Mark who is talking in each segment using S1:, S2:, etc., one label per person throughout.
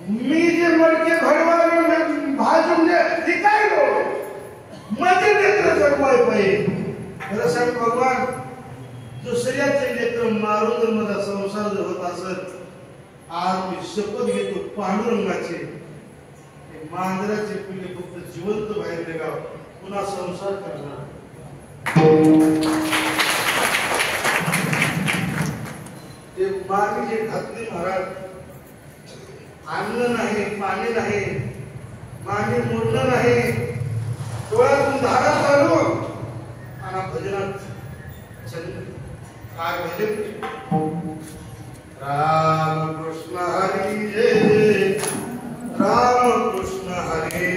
S1: मी जे मडके घडवायला भाजून दे ते काय मध्ये नेत्र जगवाय पाहिजे. खरं सांग भगवान, दुसऱ्याचे नेत्र मारून जर माझा संसार जर होत असत, आज मी शपथ घेतो पांडुरंगाचे, मांजराचे पिल्ले फक्त जिवंत बाहेर निघाव, पुन्हा संसार करणार. ते मागे जे घातले महाराज, अन्न नाही, पाणी नाही, मागे मोडणं नाही, डोळ्यातून धारा चालू आणि भजनात काय भजन. राम कृष्ण हरी जय, राम कृष्ण हरी,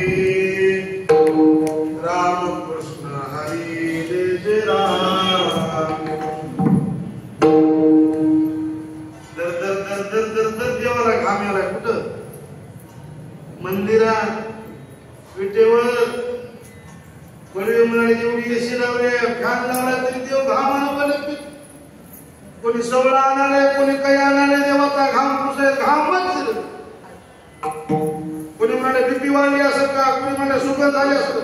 S1: राम कृष्ण हरी जय जय राम. दर दर दर दर दर दर देवाला घाम याला. कुठं? मंदिरात, विटेवर बडवे म्हणाले जेवढी एसी लावले, फॅन लावला तरी देव घामानं बनत. कोणी सवळा आणाले, कोणी काही आणाले, देवाचा घाम पुसाय घामच. कोणी म्हणाले बीपी वाढली असं का, कोणी म्हणाले शुगर झाली असं.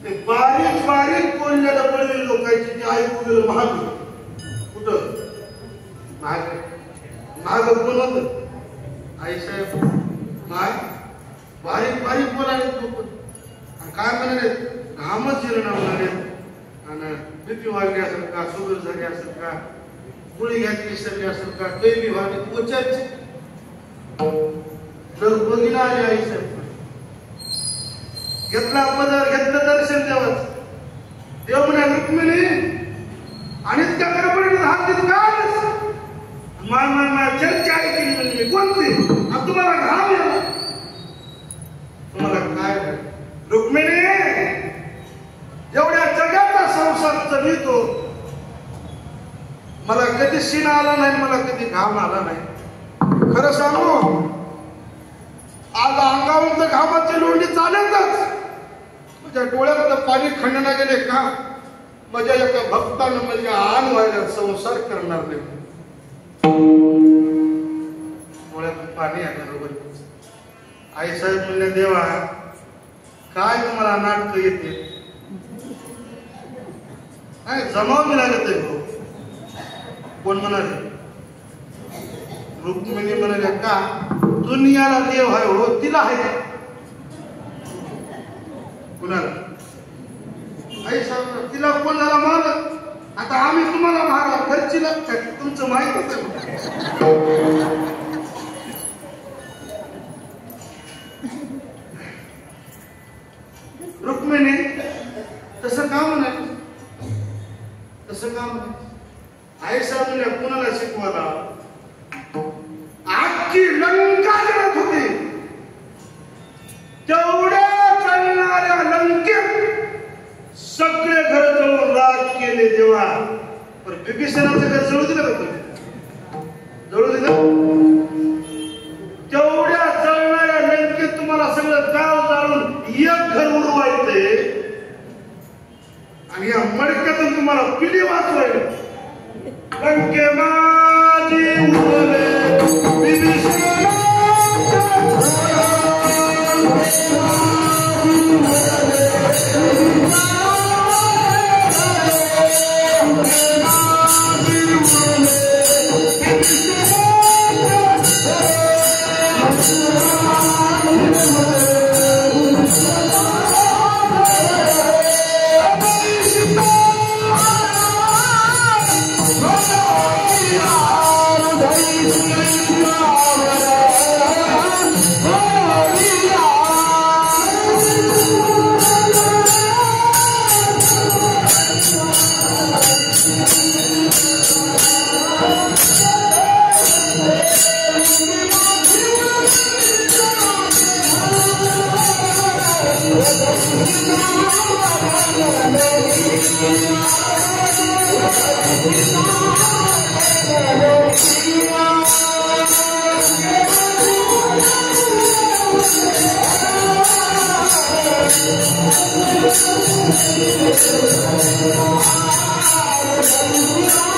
S1: ते बारीक बारीक बोललेल्या बडवे लोकांची ती ऐकू गेलं महाग. कुठं? महाग बोलत आई साहेब काय बारीक बारीक बोलायला लोक. काय म्हणाले? घामच जिरणा म्हणाले. आणि बीपी वाढली असेल का, शुगर झाली असेल का, गोळी घ्यायची विसरली असेल का, कैली वाढली पोचायची. बघितला आली आई साहेब, घेतला पदर, घेतलं दर्शन देवाच. देव म्हणाले रुक्मिणी आणि त्या गडबडीत हात देत काय माय चर्चा ऐकली म्हणजे मी कोणती. तुम्हाला घाम याला, तुम्हाला काय रुक्मिणी एवढ्या जगाचा संसार चढवितो, मला कधी शिन आला नाही, मला कधी घाम आला नाही. खरं सांगू, आज अंगावर तर घामाची लोंढी चालतच. माझ्या डोळ्यात पाणी खंडना गेले का, माझ्या एका भक्तानं म्हणजे आण व्हायला संसार करणार नाही. डोळ्यात पाणी आल्याबरोबर आई साहेब म्हणले देवा काय तुम्हाला नाटक येते, काय जमावून लागत आहे. कोण म्हणाले? रुक्मिणी म्हणाले का दुनियाला देव आहे हो, तिला आहे का? कुणाला? आई साहेब तिला कोण झाला मारत. आता आम्ही तुम्हाला मारा घरचीला तुमचं माहितच आहे. रुक्मिणी तसं का म्हणाल, तसं का म्हणाल? आई साहेब कुणाला शिकवायला? आजची लंका जळत होती, तेवढ्या चालणाऱ्या लंकेत सगळे घर जळून राग केले. जेव्हा पण बिभीषणाचं घर जळू दिलं का तुम्ही? जळू दिलं? तेवढ्या जळणाऱ्या लंकेत तुम्हाला सगळं गाव जाळून एक घर उडवायचंय आणि या मडक्यातून तुम्हाला पिढी वाचवायला. लंके माझी उडले
S2: Thank you.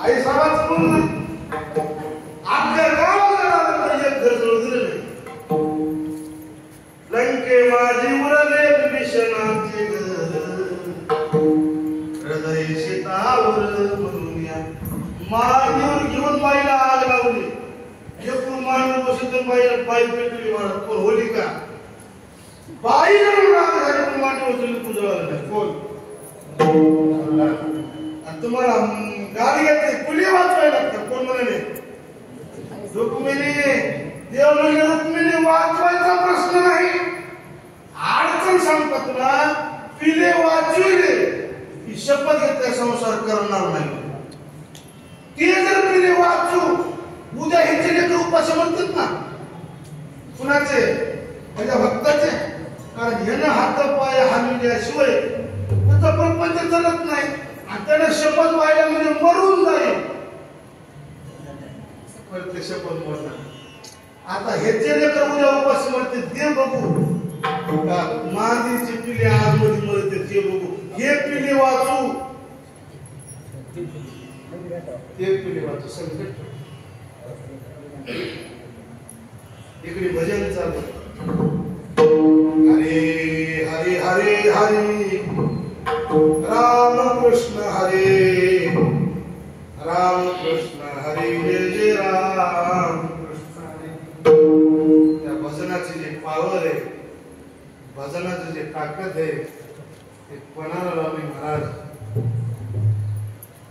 S1: आई साहेबांचं बोलणं आपल्या गावाला एक घर जवळ दिलं नाही. लंके माझी उरले विभीषणाचे हृदय शेतावर म्हणून या मागीवर घेऊन बाईला आग लावली. एकूण मांडून बसून बाईला बाई पेटली मारत कोण होली का बाईला राग झाली पण मांडून बसून पुजवायला कोण आणि तुम्हाला गाडी घेतली पुली वाचवायला लागतात कोण म्हणाले रुक्मिणी देव म्हणजे रुक्मिणी वाचवायचा प्रश्न नाही. अडचण सांगतात तुला पिले वाचविले ही शपथ घेतल्या संसार करणार नाही. ते जर पिले वाचू उद्या ह्याचे लेकर उपास म्हणतात ना कुणाचे माझ्या भक्ताचे कारण ह्यानं हात पाय हालविल्याशिवाय त्याचा प्रपंच चालत नाही आणि त्याला शपथ व्हायला म्हणजे मरून जाईल. ते शपथ मोडणार. आता ह्याचे लेकर उद्या उपास म्हणते ते बघू मादीची पिले आजमध्ये मरते ते बघू. हे पिले वाचू ते पिले वाचू संकट. इकडे भजन चालू हरे हरे हरे हरे राम कृष्ण हरे राम कृष्ण हरे जय जय राम कृष्ण हरे. त्या भजनाची जे पावर आहे भजनाचं जे ताकद आहे ते पणारावली महाराज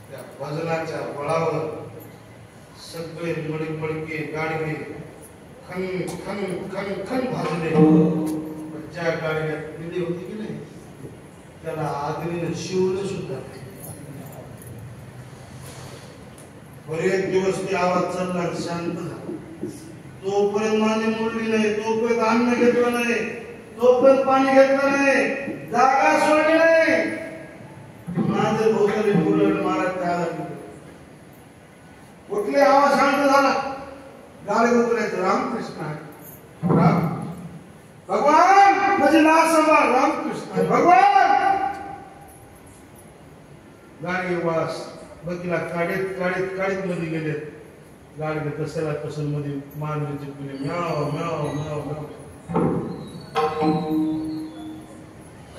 S1: त्या भजनाच्या बळावर सगळे मडके गाडगे खन खन खन खन भाजले. ज्या गाडीला पिढी होती की नाही त्याला आग्नीनं शिवलं सुद्धा. बरेच दिवस ते आवाज चालला शांत झाला. तोपर्यंत माने मोडली नाही तोपर्यंत अन्न घेतलं नाही तोपर्यंत पाणी घेतलं नाही जागा सोडली नाही. माझे भोवताली बोलवलं महाराज त्याला कुठले आवाज शांत झाला. गाडी उतरायचं रामकृष्ण राम भगवान म्हणजे नाव सांभाळ रामकृष्ण भगवान. गाडी वास बघितला काढीत काढीत काढीत मध्ये गेले. गाडी कशाला कसल मध्ये मानवीचे पिले म्याव म्याव म्याव म्याव.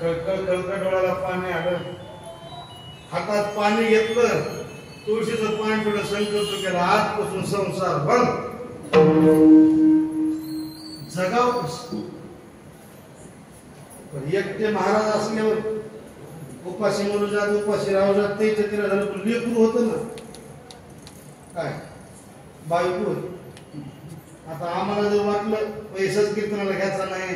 S1: कळकळ डोळ्याला पाणी आलं. हातात पाणी घेतलं तुळशीचं पाणी थोडं संकल्प केला आजपासून संसार बंद. जगाव कसं एकटे महाराज असल्यावर उपाशी मरू जात उपाशी राहू जात ते तिला झालं पण लेकरू होतं ना काय बायको. आता आम्हाला जर वाटलं पैसाच कीर्तनाला घ्यायचा नाही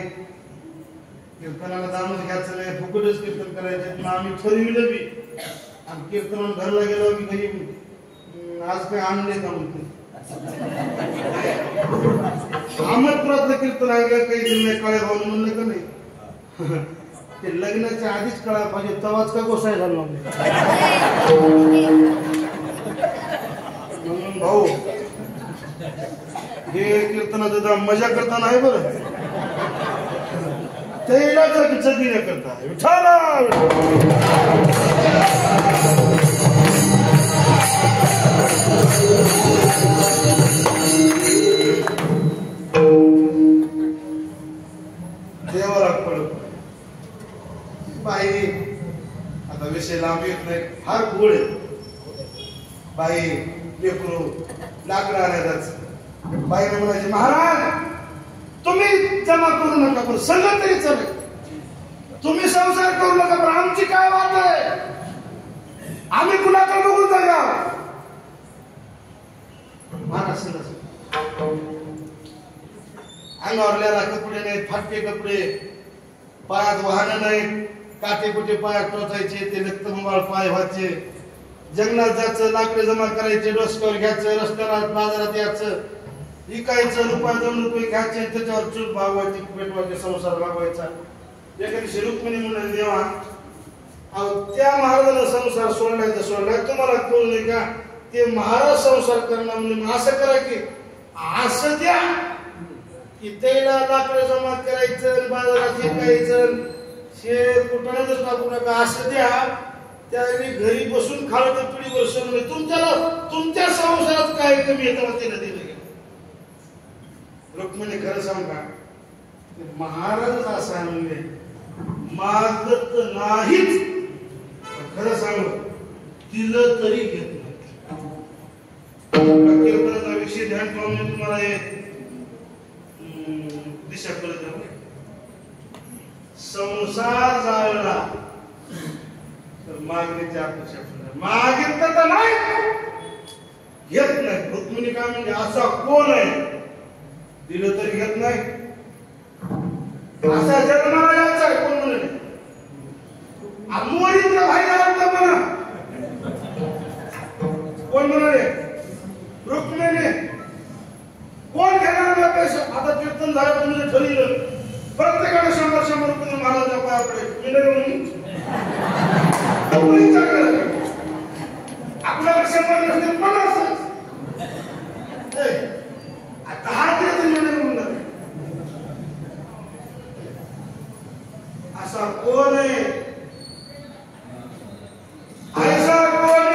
S1: कीर्तनाला दामच घ्यायचं नाही फुकटच कीर्तन करायचे पण आम्ही ठरविलं बी आणि कीर्तन घरला गेलो की घरी आज काय आणले का म्हणते अहमदपुरातलं कीर्तन ऐकलं काही दिलं काळे भाऊ म्हणलं का नाही ते लग्नाच्या आधीच कळा पाहिजे तवाच का गोसाय झाला म्हणून भाऊ हे कीर्तनाचा मजा करताना आहे बरं ते चकी न करता देवाला पडत बाई. आता विषय लांब येत नाही फार गोड आहे. बाई लेकरू लाकडं आणायचं बाईने म्हणायचे महाराज तुम्ही जमा करू नका पण संगत तरी चालेल. तुम्ही संसार करू नका पण आमची काय वाट आहे आम्ही कुणाकडे बघून जागा महाराज अंगावरल्याला कपडे नाहीत फाटके कपडे पायात वाहन नाहीत काटे कुठे पायात टोचायचे ते रक्तमंबाळ पाय व्हायचे. जंगलात जायचं लाकडे जमा करायचे डोसक्यावर घ्यायचं रस्त्याला बाजारात यायचं विकायचं रुपये 2 रुपये घ्यायचे त्याच्यावर चूल भागवायची पेटवायचे संसार भागवायचा. एका दिवशी रुक्मिणी म्हणून देवा अहो त्या महाराजाला संसार सोडलाय तर सोडलाय तुम्हाला कळू नये का ते महाराज संसार करणार म्हणजे असं करा की असं द्या की त्याला लाकडं जमा करायचं, बाजारात विकायचं, शेर कुठं टाकू नका असं द्या. त्याने घरी बसून खाल तर पिढीवर सण तुमच्या संसारात काय कमी येतं त्याला दिलं गेलं. रुक्मिणी खरं सांगा महाराज असा म्हणजे मागत नाहीच, खरं सांगू दिलं तरी घेत नाही. कीर्तनाचा विषय ध्यान पाहून तुम्हाला दिशा करत संसार जाळला तर मागणीच्या अपेक्षा मागितलं तर नाही घेत नाही. रुक्मिणी काय म्हणजे असा कोण आहे दिलं तरी घेत नाही, असा जन्माला यायचा आहे कोण म्हणे आमोरीतला भाई आवडता म्हणा कोण म्हणाले रुक्मिणी कोण घेणार नाही पैसे. आता कीर्तन झालं तुम्ही ठरवलं प्रत्येकाने 100 रुपये महाराजांच्या पायाकडे आपल्याला 100 नसते 50 आता हा कीर्तन असा कोण आहे ऐसा कोण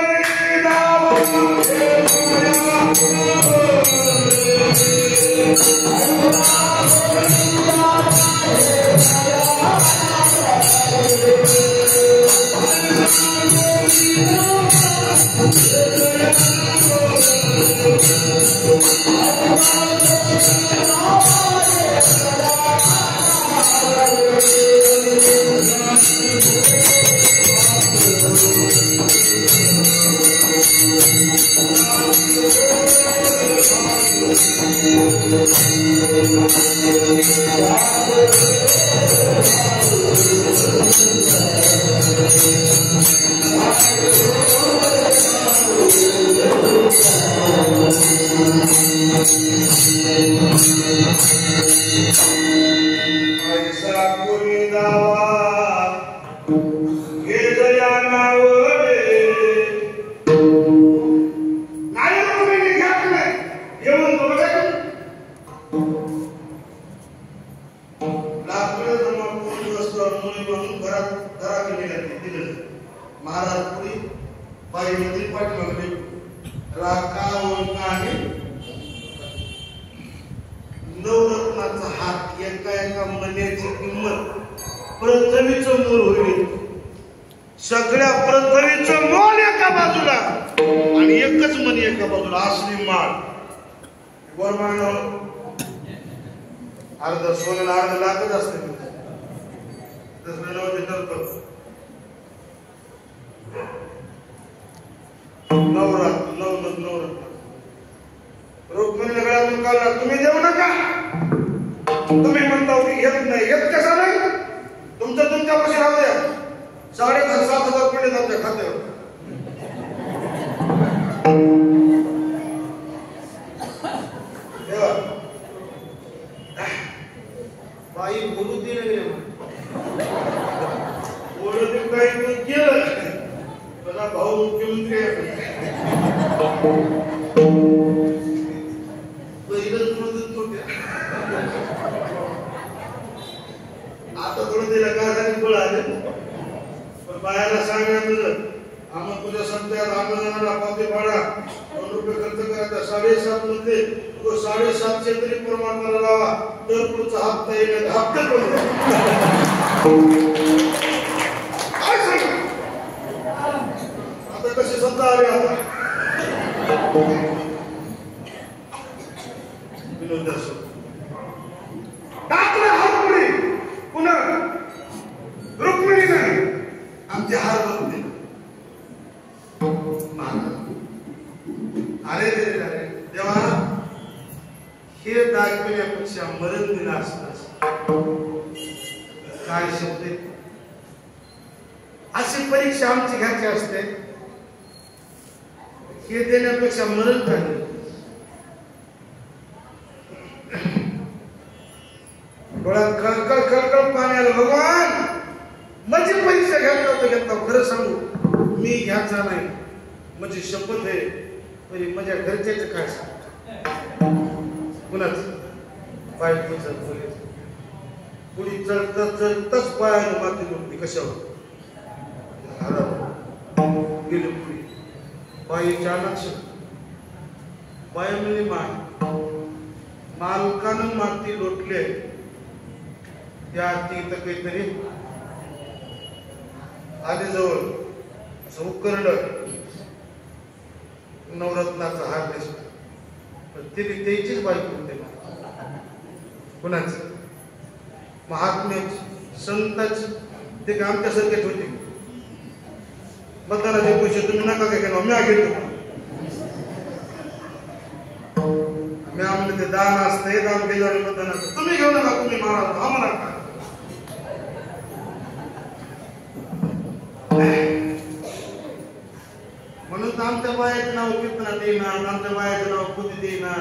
S1: सगळ्या पृथ्वीचं मोल एका बाजूला आणि एकच मन एका बाजूला असली माळ गोरमान अर्ध सोन्याला अर्ध लाखच असते नवरत्न रुक्मिणीला गळ्यातून काढला तुम्ही देऊ नका. तुम्ही म्हणता की घेत नाही, घेत कसा नाही तुमच्या पैसे राहू द्या 7,500 रुपये तुमच्या खात्यावर. बाई बोलू दे बोलू दे काही केलं तुझा भाऊ मुख्यमंत्री आता थोडं तिला काय गोळ आले पण बायाला सांगा तुझं आम्हाला तुझ्या संत्यात आंदोलनाला पावते पाडा 2 रुपये खर्च करायचा 7.5 मध्ये तो 7.5 तरी परमात्माला लावा तर पुढचा हप्ता येईल हप्ता करू काय सांग आता कसे सत्ता आले आता विनोद असो टाकला हात पुढे पुन्हा रुक्मिणी नाही आमचे हार बघते अरे देवा हे दाखवण्यापेक्षा मरण दिलं असतं काय शब्द अशी परीक्षा आमची घ्यायची असते हे देण्यापेक्षा मरण झालं. डोळ्यात खळखळ पाणी आलं. भगवान माझी परीक्षा घ्यायला घेतला खरं सांगू मी घ्यायचा नाही माझी शपथ आहे माझ्या घरच्याचं काय सांग कुणाच बायकोचं मुलीचं पुढी चढताच पायानं माती लोटली कशावर गेले पुढे बाईच्या लक्ष बाई म्हणजे मालकानं माती लोटले त्या तिथं काहीतरी आले जवळ चौकरड नवरत्नाचा हार दिसला पण तिने त्याचीच बायको होते कुणाच महात्म्याची संताची ते का आमच्यासारखेच होते मतदानाचे पैसे तुम्ही नका काय केलं मी घेतो मी आम्हाला ते दान असते दान केलं मतदानाचं तुम्ही घेऊ नका तुम्ही महाराज आम्हाला का म्हणून आमच्या बायाचं नाव कीर्तनात येणार आमच्या बायाचं नाव पुतीत येणार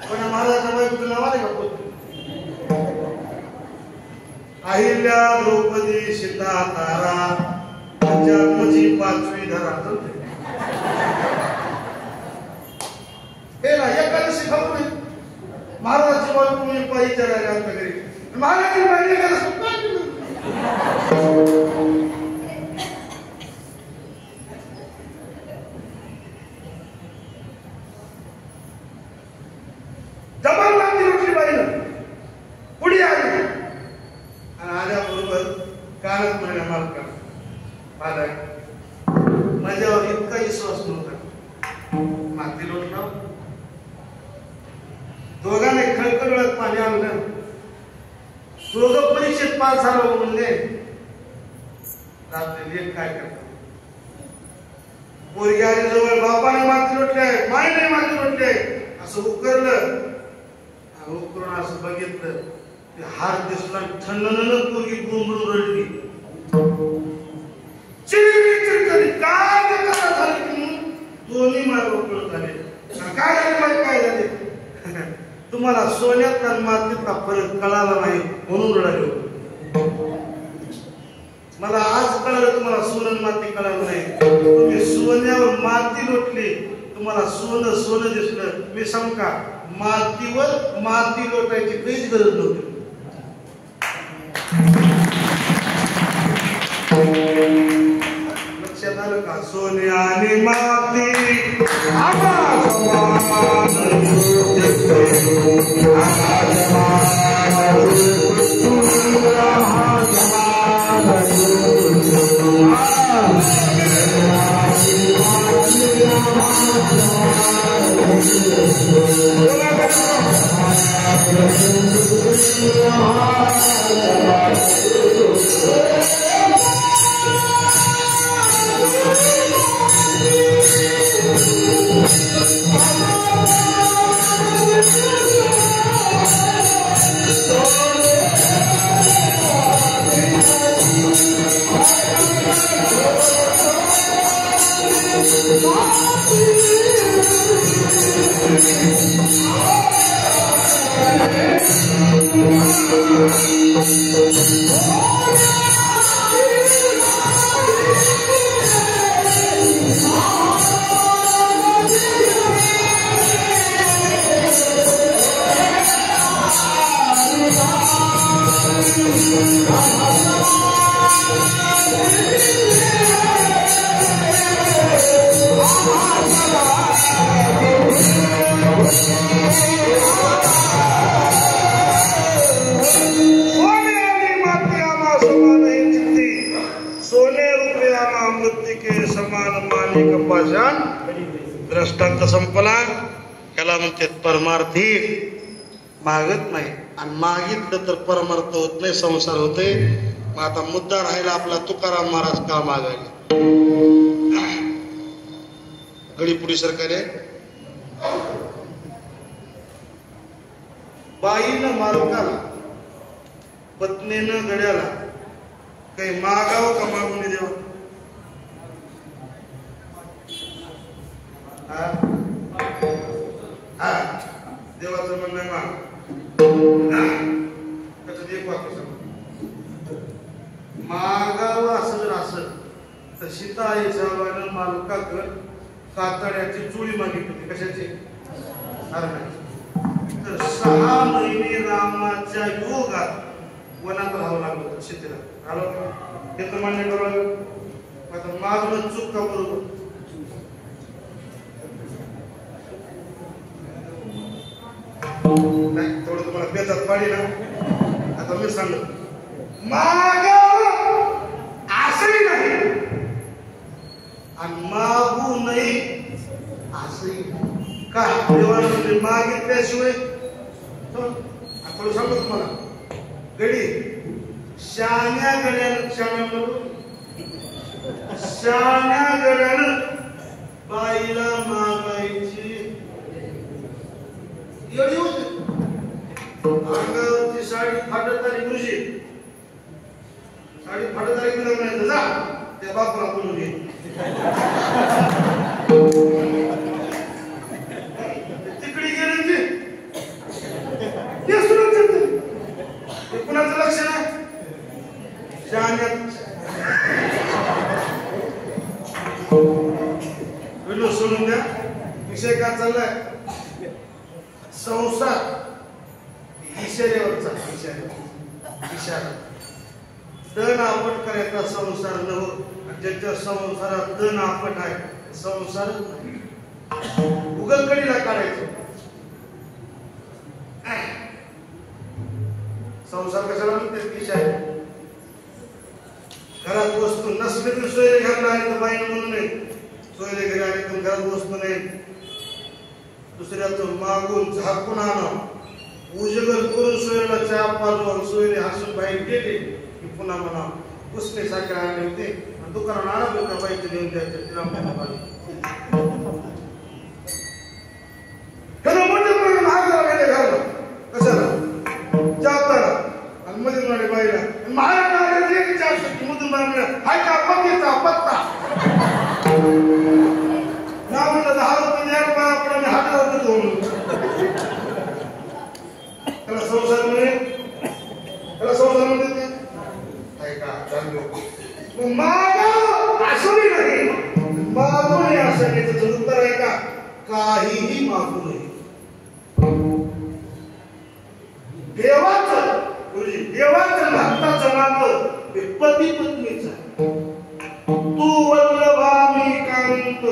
S1: पण महाराजाच्या बायकोचं नाव आले का पुती अहिल्या द्रौपदी सीता तारा जन्मची 5वी धरा हे ना एकादशी खाऊ नये महाराजाची बायको मी पायी चढायला आमच्या घरी महाराजाची बायको एकादशी पुढे आली आणि आल्याबरोबर कालच महिना मालका माझ्यावर इतका विश्वास नव्हता माती लोटला दोघांनी खळखळत पाणी आणलं दोघं परीक्षेत पास झालो म्हणले रात्री लेट काय करतात पोरगी आली जवळ बापाने माती लोटले माईने माती लोटले असं उकरलं उकरून असं बघितलं ते हार दिसला थंडनं पोरगी बोंबडून रडली काय झाले दोन्ही माय उकळत झाले काय झाले काय झाले तुम्हाला सोन्यातला आणि मातीतला फरक कळाला नाही म्हणून रडाले मला आज कळलं तुम्हाला सोनं माती कळालं नाही तुम्ही सोन्यावर माती लोटली तुम्हाला सोनं सोनं दिसलं मी सांग का मातीवर माती लोटायची काहीच गरज नव्हती लक्षात आलं का सोने आणि माती दृष्टांत संपला याला म्हणते परमार्थी मागत नाही आणि मागितलं तर परमार्थ होत नाही संसार होते मग आता मुद्दा राहिला आपला तुकाराम महाराज का मागायला गडीपुडी सरकार बाईनं मालकाला पत्नीनं गड्याला काही मागावं का मागून देवा देवाचं म्हणणं मागावं असं जर असेल तर सीता आईच्या मालकाकडे कातड्याची चुळी मागितली होती कशाची तर 6 महिने रामाच्या योगात वनात राहावं लागलं होतं शेतीला. आलं हे तर मान्य करू. आता मागणं चूक का बरोबर? नाही थोडं तुम्हाला बेतात पाडी ना. आता मी सांगतो माग असंही नाही आणि मागू नाही असंही का देवाने मागितल्याशिवाय. थोडं सांगतो तुम्हाला गडी शान्या गड्यानं शान्या गड्यानं बाईला मागायची एवढी होती. अंगावरची साडी फाटत आली गुरुजी साडी फाटत आली तुला म्हणायचं जा त्या बापाला बोलून घे. तिकडे गेले ते कुणाचं लक्ष नाही. सोडून द्या. विषय काय चाललाय? संसार इशाऱ्यावरचा इशारा. तण आपट करायचा संसार न हो. ज्याच्या संसारात तण आपट आहे संसार उगलकडीला काढायचं. संसार कशाला म्हणतात? इशारा. घरात वस्तू नसले तर सोयरे घालला आहे तर बाईनं म्हणून नाही. सोयरे घरी आले तर घरात वस्तू नाही. दुसऱ्याचं मागून झाकून आणा उजगर करून सोयरेला चहा पाजून सोयरे हसून बाहेर गेले की पुन्हा म्हणा पुसणे साखर आणले होते दुकानात आणा होता बाईचे देऊन द्यायचे तिला कशाला जाताना आणि मध्ये म्हणे बाईला मधून हाय का पत्ता पत्ता ना म्हणलं 10 रुपये द्या आपण हातावर देतो त्याला संसार म्हणते ऐका मागव असं नाही. मागू नये असं नाही. त्याचं उत्तर आहे का काहीही मागू नये. देवाचं गुरुजी देवाचं भक्ताचं नातं हे पती पत्नीचं. तू वल्लभा मी कांत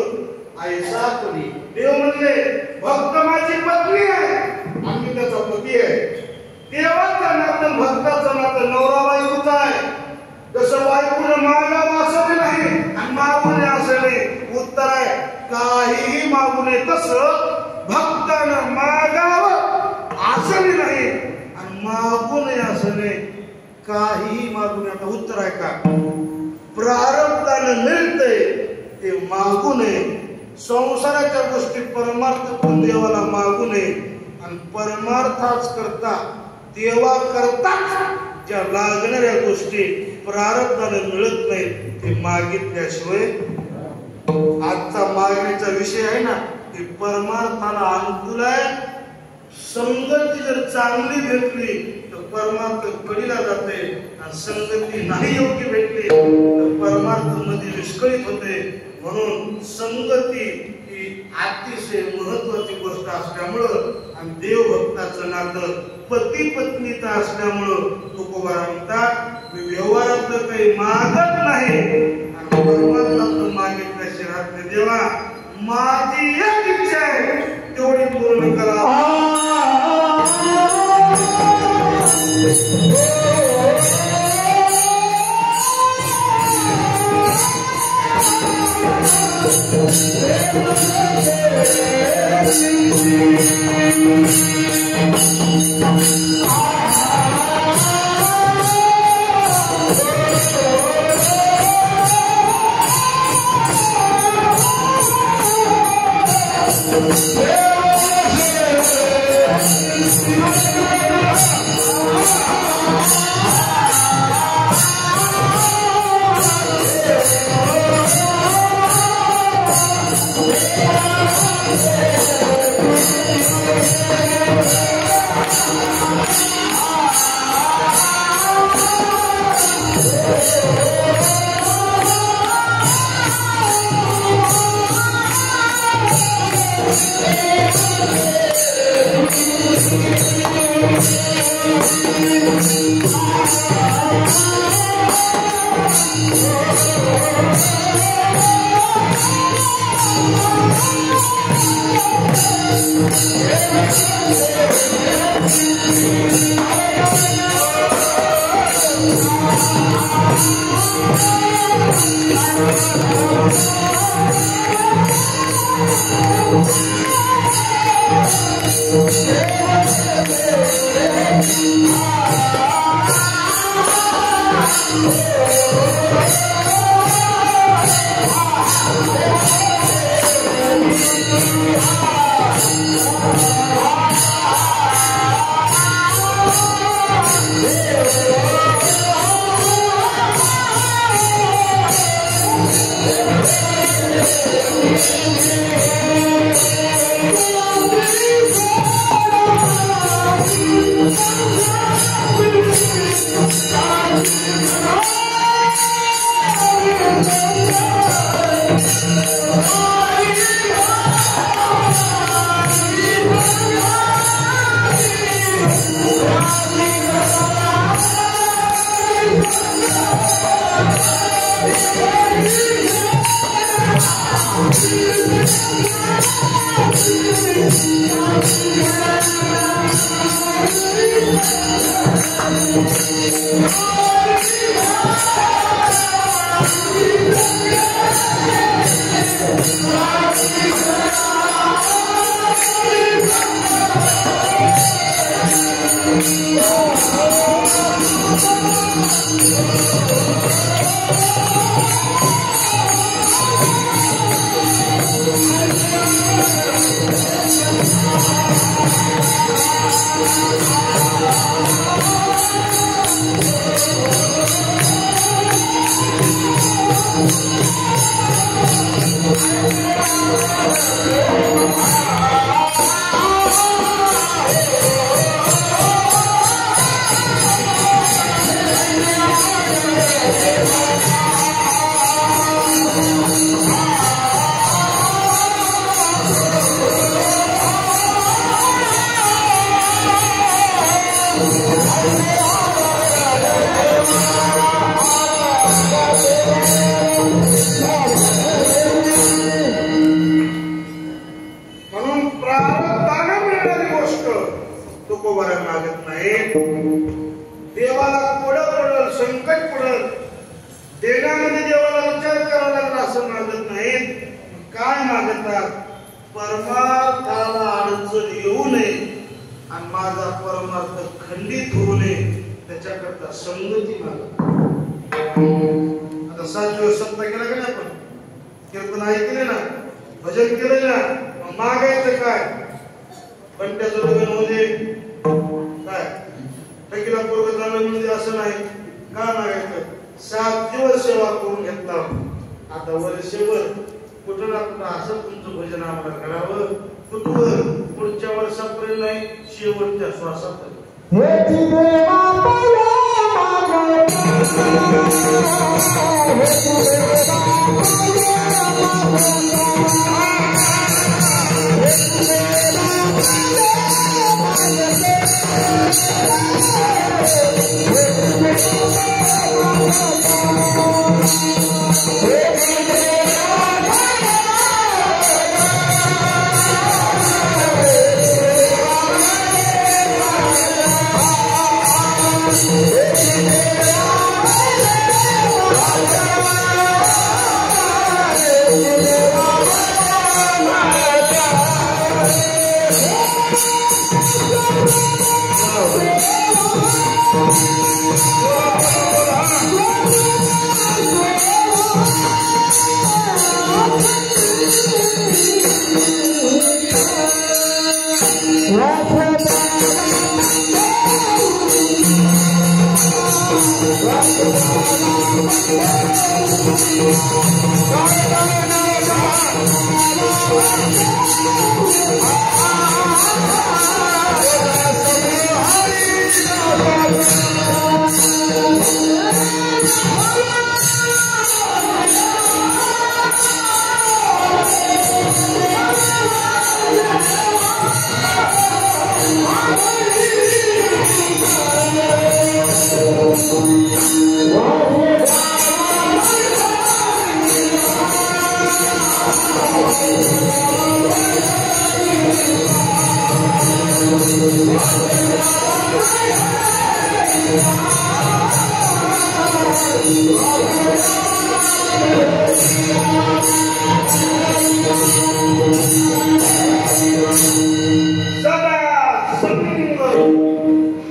S1: ऐसा पती. देव म्हणले भक्त माझी पत्नी आहे आणि मी त्याचा पती आहे. देवाचं नातं भक्ताचं नातं नवरा बायकोचं आहे. जसं बायकोनं मागावं असं नाही आणि मागू नये असं नाही. उत्तर आहे काहीही मागू नये. तसं भक्तानं मागावं असं नाही आणि मागू नये असं नाही. काहीही मागू नये. आता उत्तर आहे का प्रारब्धानं मिळतंय ते मागू नये. संसाराच्या गोष्टी परमार्थ पण देवाला मागू नये आणि परमार्थाच करता देवा करताच ज्या लागणाऱ्या गोष्टी प्रारब्धानं मिळत नाही ते मागितल्याशिवाय. आजचा मागणीचा विषय आहे ना ते परमार्थाला अनुकूल आहे. संगती जर चांगली भेटली तर परमार्थ कडीला जाते आणि संगती नाही योग्य भेटली तर परमार्थ मध्ये विस्कळीत होते. म्हणून संगती ही अतिशय महत्वाची गोष्ट असल्यामुळं आणि देवभक्ताचं नातं पती पत्नीचं असल्यामुळं तुकोबा म्हणतात मी व्यवहारातलं काही मागत नाही आणि परमार्थातलं मागितल्याशिवाय राहत नाही. देवा माझी एक इच्छा आहे तेवढी पूर्ण करा.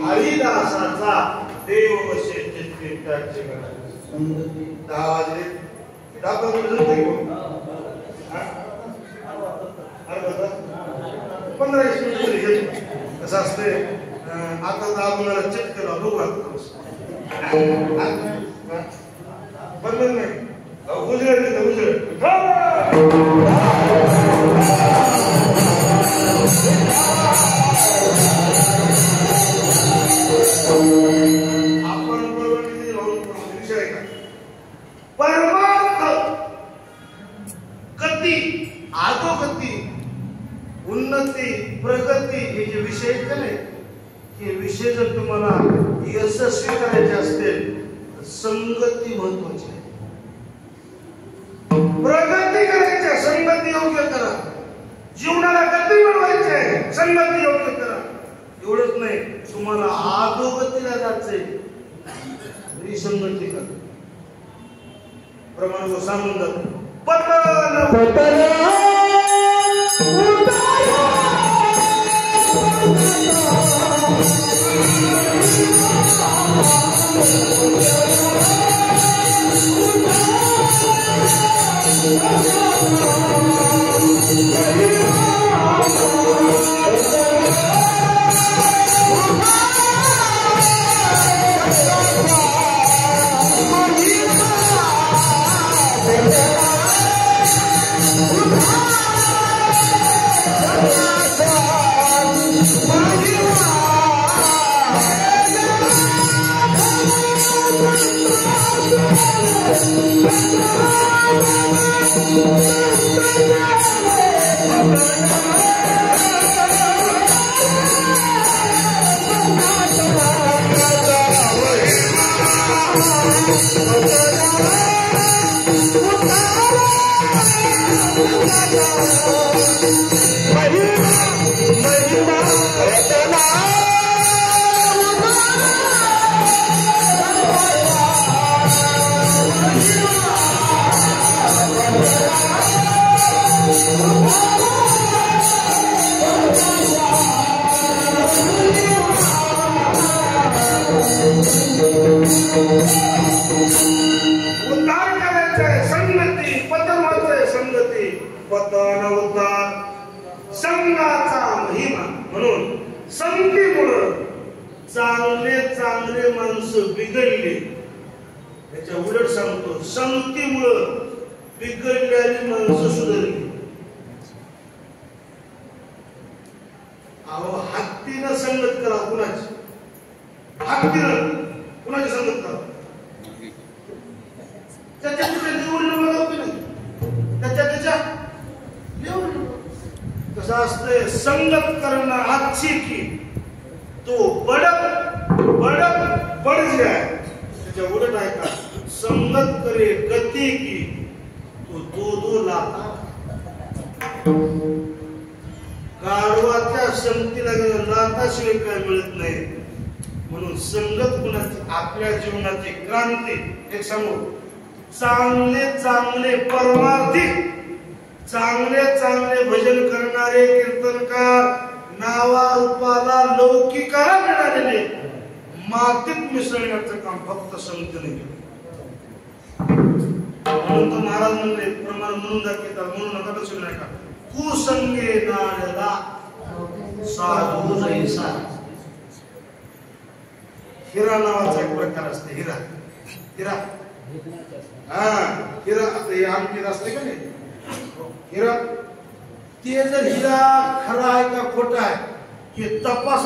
S1: हरिदासाचा देव वशे चित्ताचे आवाज रे दाबा बदलते को 15 मिनिट कसं असते आता दाबून चेक केला बघू बंद नाही उजळे परमार्थ गती अधोगती उन्नती प्रगती हे जे विषय आहेत का नाही हे विषय जर तुम्हाला यशस्वी करायचे असतील तर संगती महत्वाची आहे. प्रगती करायची आहे संगती योग्य करा. जीवनाला गती मिळवायची आहे संगती योग्य करा. एवढंच नाही तुम्हाला अधोगतीला जायचंय संगती करा. प्रमाण सांगून जातो संघाचा महिमा. म्हणून संगतीमुळे चांगले चांगले माणसं बिघडले. त्याच्या उलट सांगतो संगतीमुळे बिघडलेली माणसं सुधारली. अहो हत्तीनं संगत करा कुणाची हत्तीनं कुणाची संगत करा त्याच्या त्याच्या निवडणं बघा नाही त्याच्या त्याच्या कसं असते संगत करणं अच्छी की तो बडक बडक बड जाए. त्याच्या उलट आहे का संगत करे गती की तो दो दो लाता. गाढवाच्या संगतीला गेलं लाताशिवाय काय मिळत नाही. म्हणून संगत गुणाची आपल्या जीवनाची क्रांती. एक सांगू चांगले चांगले परमार्थिक चांगले चांगले भजन करणारे कीर्तनकार नावा रूपाला लौकिकाला मिळालेले मातीत मिसळण्याचं काम फक्त संगतीने केलं. म्हणून तो महाराज म्हणले प्रमाण म्हणून दाखवतात म्हणून नका तसं नाही का कुसंगे नाडला साधू जैसा. हिरा नावाचा एक प्रकार असते. हिरा हिरा हा हिरा आता आमची असते का नाही हिरा ते जर हिरा खरा आहे का खोटा आहे हे तपास